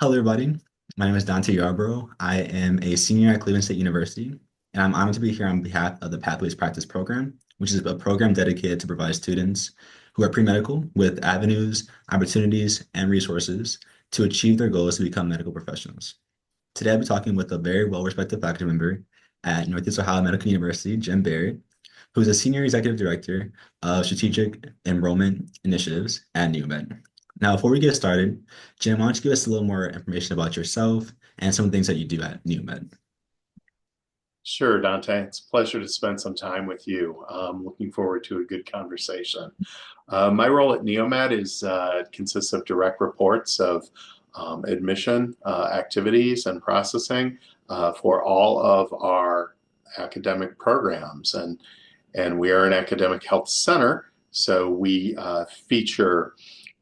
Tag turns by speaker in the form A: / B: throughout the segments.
A: Hello, everybody. My name is Dante Yarbough. I am a senior at Cleveland State University, and I'm honored to be here on behalf of the Pathways Practice Program, which is a program dedicated to provide students who are pre-medical with avenues, opportunities, and resources to achieve their goals to become medical professionals. Today, I'll be talking with a very well-respected faculty member at Northeast Ohio Medical University, Jim Barrett, who is a senior executive director of strategic enrollment initiatives at NEOMED. Now, before we get started, Jim, why don't you give us a little more information about yourself and some of the things that you do at NEOMED?
B: Sure, Dante. It's a pleasure to spend some time with you. Looking forward to a good conversation. My role at NEOMED consists of direct reports of admission activities and processing for all of our academic programs, and we are an academic health center, so we feature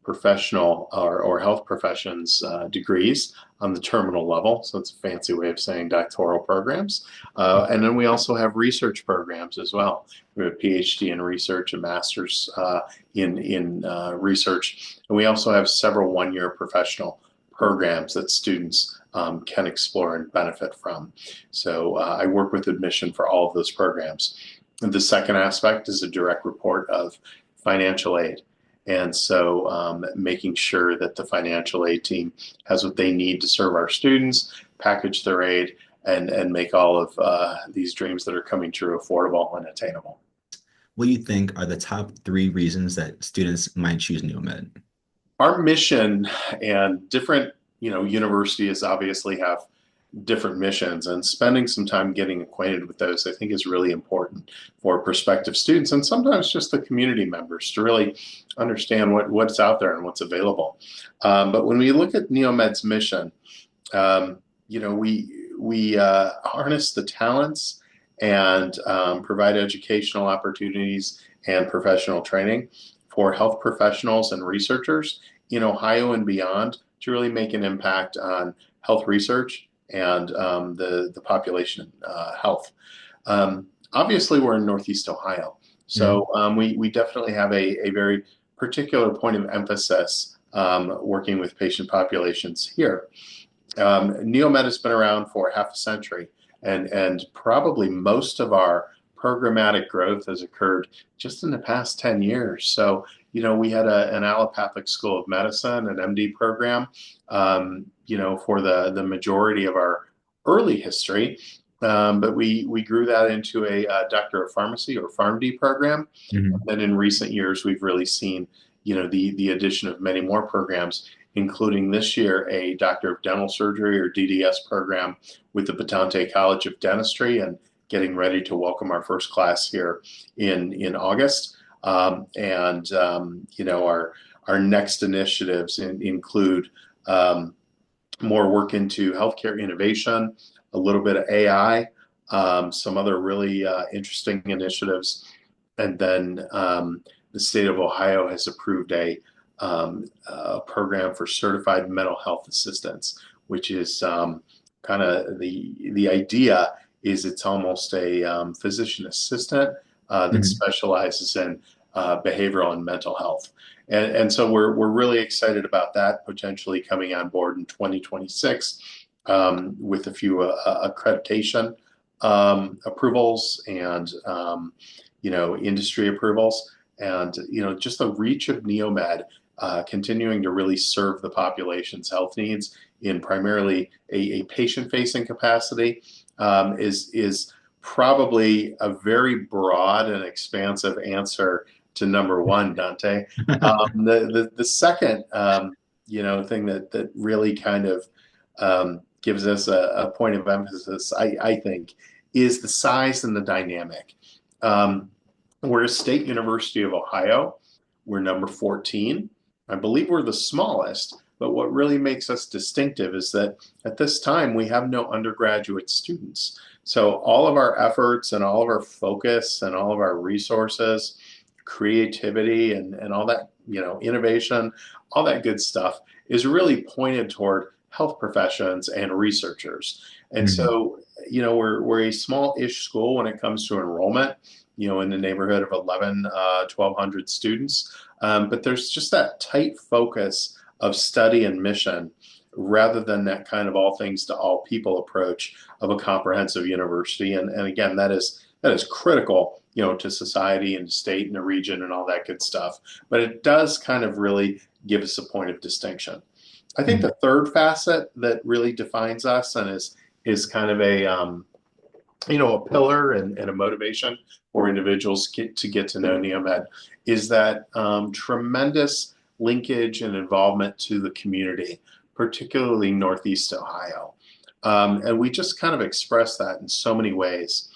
B: professional or health professions degrees on the terminal level. So it's a fancy way of saying doctoral programs. And then we also have research programs as well. We have a PhD in research, a master's in research. And we also have several one-year professional programs that students can explore and benefit from. So I work with admission for all of those programs. And the second aspect is a direct report of financial aid. And so making sure that the financial aid team has what they need to serve our students, package their aid, and make all of these dreams that are coming true affordable and attainable.
A: What do you think are the top three reasons that students might choose NEOMED?
B: Our mission and different, universities obviously have different missions, and spending some time getting acquainted with those, I think, is really important for prospective students and sometimes just the community members to really understand what's out there and what's available. But when we look at NEOMED's mission, we harness the talents and provide educational opportunities and professional training for health professionals and researchers in Ohio and beyond to really make an impact on health research and the population health. Obviously, we're in Northeast Ohio, so we definitely have a very particular point of emphasis working with patient populations here. NEOMED has been around for half a century, and probably most of our programmatic growth has occurred just in the past 10 years. So, we had an allopathic school of medicine, an MD program, for the majority of our early history. But we grew that into a doctor of pharmacy or PharmD program.
A: Mm-hmm.
B: And in recent years, we've really seen, the addition of many more programs, including this year a Doctor of Dental Surgery or DDS program with the Dante College of Dentistry, and getting ready to welcome our first class here in August. Our next initiatives include more work into healthcare innovation, a little bit of AI, some other really interesting initiatives, and then the state of Ohio has approved a program for certified mental health assistants, which is kind of the idea is it's almost a physician assistant that specializes in behavioral and mental health. And so we're really excited about that potentially coming on board in 2026 with a few accreditation approvals and industry approvals, and just the reach of NEOMED continuing to really serve the population's health needs in primarily a patient-facing capacity is probably a very broad and expansive answer to number one, Dante. The second, thing that really kind of gives us a point of emphasis, I think, is the size and the dynamic. We're a state university of Ohio. We're number 14. I believe we're the smallest, but what really makes us distinctive is that at this time we have no undergraduate students. So all of our efforts and all of our focus and all of our resources, creativity and all that, innovation, all that good stuff is really pointed toward health professions and researchers. And so, we're a small-ish school when it comes to enrollment, in the neighborhood of 1,200 students. But there's just that tight focus of study and mission rather than that kind of all things to all people approach of a comprehensive university. And again, that is critical, to society and state and the region and all that good stuff. But it does kind of really give us a point of distinction. I think
A: Mhm.
B: the third facet that really defines us and is kind of a pillar and a motivation for individuals to get to know NEOMED is that tremendous linkage and involvement to the community, particularly Northeast Ohio. And we just kind of express that in so many ways.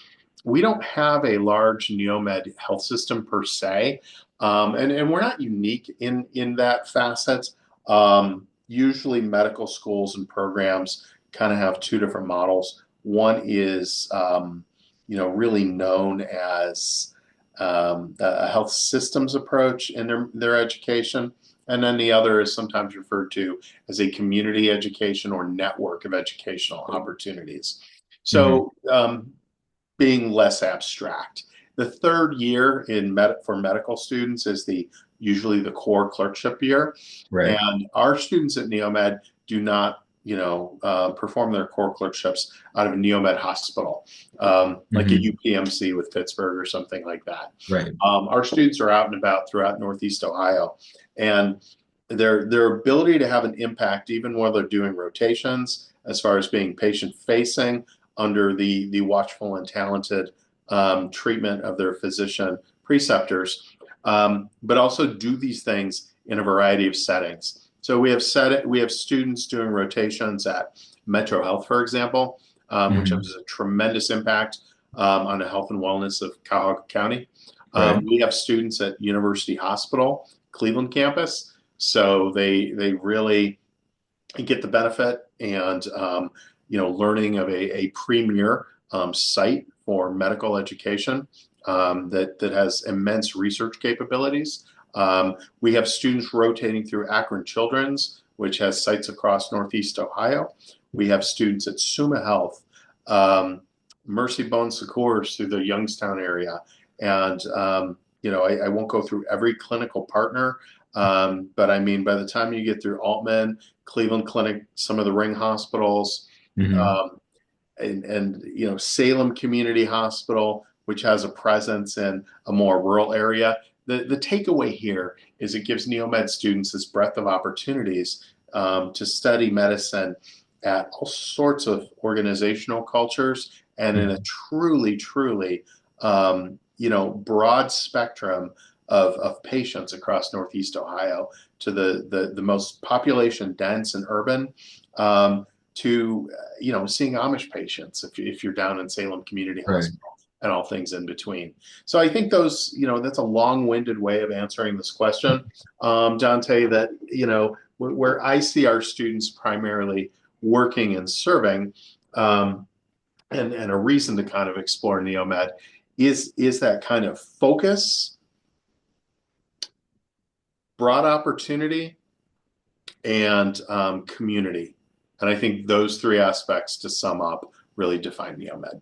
B: We don't have a large NEOMED health system per se, and we're not unique in that facet. Usually medical schools and programs kind of have two different models. One is, really known as a health systems approach in their education. And then the other is sometimes referred to as a community education or network of educational opportunities.
A: Mhm.
B: So being less abstract. The third year for medical students is usually the core clerkship year.
A: Right.
B: And our students at NEOMED do not, perform their core clerkships out of NEOMED Hospital, like a
A: Mhm.
B: UPMC with Pittsburgh or something like that.
A: Right.
B: Our students are out and about throughout Northeast Ohio, and their ability to have an impact, even while they're doing rotations, as far as being patient facing under the watchful and talented treatment of their physician preceptors, but also do these things in a variety of settings. So we have students doing rotations at Metro Health, for example, which
A: Mhm.
B: has a tremendous impact on the health and wellness of Cuyahoga County.
A: Right.
B: We have students at University Hospital, Cleveland campus, so they really get the benefit and learning of a premier site for medical education that has immense research capabilities. We have students rotating through Akron Children's, which has sites across Northeast Ohio. We have students at Summa Health, Mercy Bon Secours through the Youngstown area. And, I won't go through every clinical partner, but I mean, by the time you get through Altman, Cleveland Clinic, some of the ring hospitals,
A: Mhm.
B: um, and Salem Community Hospital, which has a presence in a more rural area. The takeaway here is it gives NEOMED students this breadth of opportunities to study medicine at all sorts of organizational cultures and in a
A: Mhm.
B: truly, broad spectrum of patients across Northeast Ohio to the most population dense and urban. To seeing Amish patients if you're down in Salem Community
A: Right.
B: Hospital and all things in between. So I think that's a long-winded way of answering this question, Dante, that, where I see our students primarily working and serving, and a reason to kind of explore NEOMED is that kind of focus, broad opportunity, and community. And I think those three aspects, to sum up, really define NEOMED.